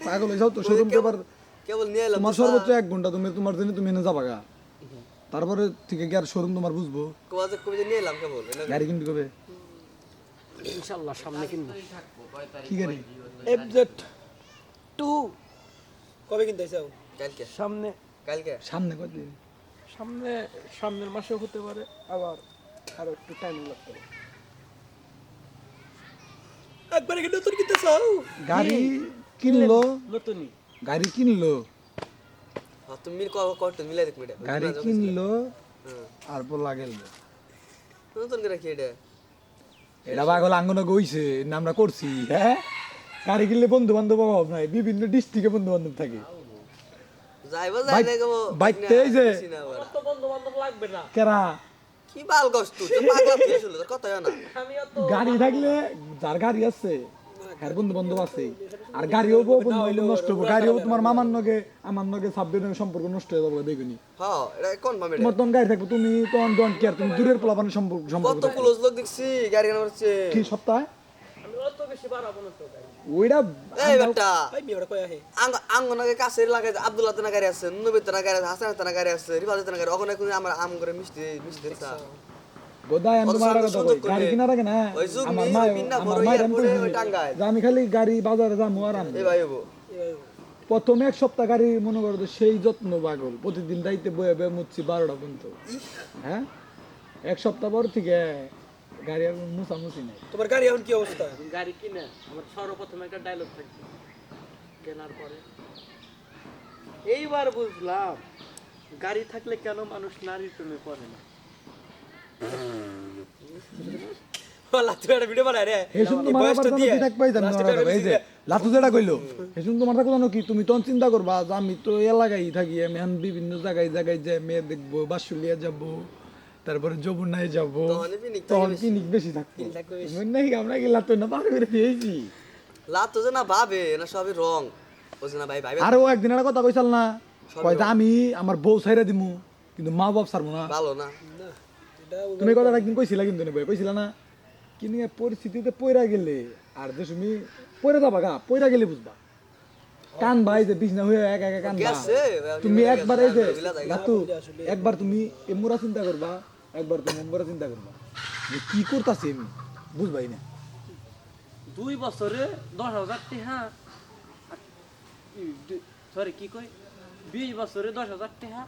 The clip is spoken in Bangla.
পাগল হয়ে যাও তো শোরুম পেপার কেবল নিয়ে এলাম তোমার সর্বোচ্চ 1 ঘন্টা তোমার জন্য তুমি এনে যাবা গা তারপরে থেকে কি আর শোরুম তোমার বুঝবো কবে নিয়ে এলাম কেবল গাড়ি কিনবি কবে ইনশাআল্লাহ সামনে কিনবো কি গাড়ি এফজেড 2 কবে কিনতে চাও? কালকে সামনে সামনে কতদিন সামনের মাসেও হতে পারে আবার আরো একটু টাইম লাগতে পারে একবারে কি নতুন কিনতে চাও? গাড়ি কিনলো নতুনই গাড়ি কিনলো তুমি কত মিলাই দেখ মিটা গাড়ি কিনলো আর বলা গেল নতুন করে কি এটা এটা পাগল আঙ্গনে গইছে আমরা করছি হ্যাঁ গাড়ি কিনলে বন্ধু বান্ধব অভাব নাই বিভিন্ন ডিস্ট্রিক্টে বন্ধু বান্ধব থাকে যাইবা যাই না গো বাইকতে এই যে কত বন্ধু বান্ধব লাগবে না কেরা কি বাল গস তুই পাগলা ফেস হলো কত না আমি অত গাড়ি থাকলে যার গাড়ি আছে হ্যাঁ বন্ধু বান্ধব আছে আর গাড়িও বন্ধু হইলে নষ্ট হবে গাড়িও তোমার মামার নগে আমার নগে সাবধান সম্পর্ক নষ্ট হয়ে যাবে দেখুনি হ্যাঁ এটা কোন ভাবে তোমার তখন গাড়ি থাকবে তুমি তখন ডোন্ট কেয়ার তুমি দূরের পোলাপানের সম্পর্ক কত ক্লোজ লোক দেখছি গাড়ি কেন করছে কি সপ্তাহে আমি অত বেশি বাড়াবো না তো গাড়ি ওইটা এই বেটা ভাই মিয়া কই আহে? আঙ্গনাকে কাছে লাগে আব্দুল্লাহ তানা গাড়ি আছে নবী তানা গাড়ি আছে হাসান তানা গাড়ি আছে রিফাজ তানা গাড়ি ওখানে কোন আমার আম করে মিষ্টি দিনতা গোদায় আমি তোমার আগে সুন্দর করে। গাড়ি কিনার আগে না ওই যুগ আমার নিয়ে মা বিন্না আমার বড় মায়ের ইয়া আমি পরে কইছি ওই টাঙ্গাইল। যে আমি খালি গাড়ি বাজারে যাবো আর আনবো এই ভাই হবো প্রথমে 1 সপ্তাহ গাড়ি মনে করো তো সেই যত্ন পাগল প্রতিদিন রাইতে বয়ে বয়ে মুচ্ছি 12টা পর্যন্ত হ্যাঁ 1 সপ্তাহ পর থেকে গাড়ি আর মুছামুছি নাই তোমার গাড়ি এখন কি অবস্থা? গাড়ি কিনে আমার সর্বপ্রথম একটা ডায়লগ থাকবে কেনার পরে এইবার বুঝলাম গাড়ি থাকলে কেন মানুষ নারীর প্রেমে পড়ে না লাতু একটা ভিডিও বানায় রে। হেসুন তোমার আবার কোনো কি থাক পাইতাম না এই যে লাতু যেটা কইলো হেসুন তোমার থাকো জানো কি তুমি তখন চিন্তা করবা যে আমি তো এলাকায় থাকি আমি বিভিন্ন জায়গায় জায়গায় যে মেয়ে দেখবো বাসুলিয়া যাব তারপরে যমুনায় যাব তখন পিনিক বেশি থাকতো মনে নাই আমরা কি লাতু না পার করে দিয়েছি লাত তো না ভাবে না সবই রং বুঝছ না ভাই ভাই আর ও একদিন একটা কথা কইছাল না কয় যে আমি আমার বউ ছাইরা দিমু কিন্তু মা বাপ ছাড়বো না ভালো না না এটা তুমি কথাটা একদিন কইছিলা কিন্তু না কইছিলা না কিন্তু এই পরিস্থিতিতে পইরা গেলে আর যে তুমি পইরা যাবা গা পইরা গেলে বুঝবা কান ভাই যে বিছনা হয়ে এক এক কান গেছে তুমি একবার এই যে লাতু একবার তুমি এমুরা চিন্তা করবা একবার তুমি এমুরা চিন্তা করবা যে কি করতাছি আমি বুঝবাই না 2 বছরে 10,000 টাকা সরি কি কই 20 বছরে 10,000 টাকা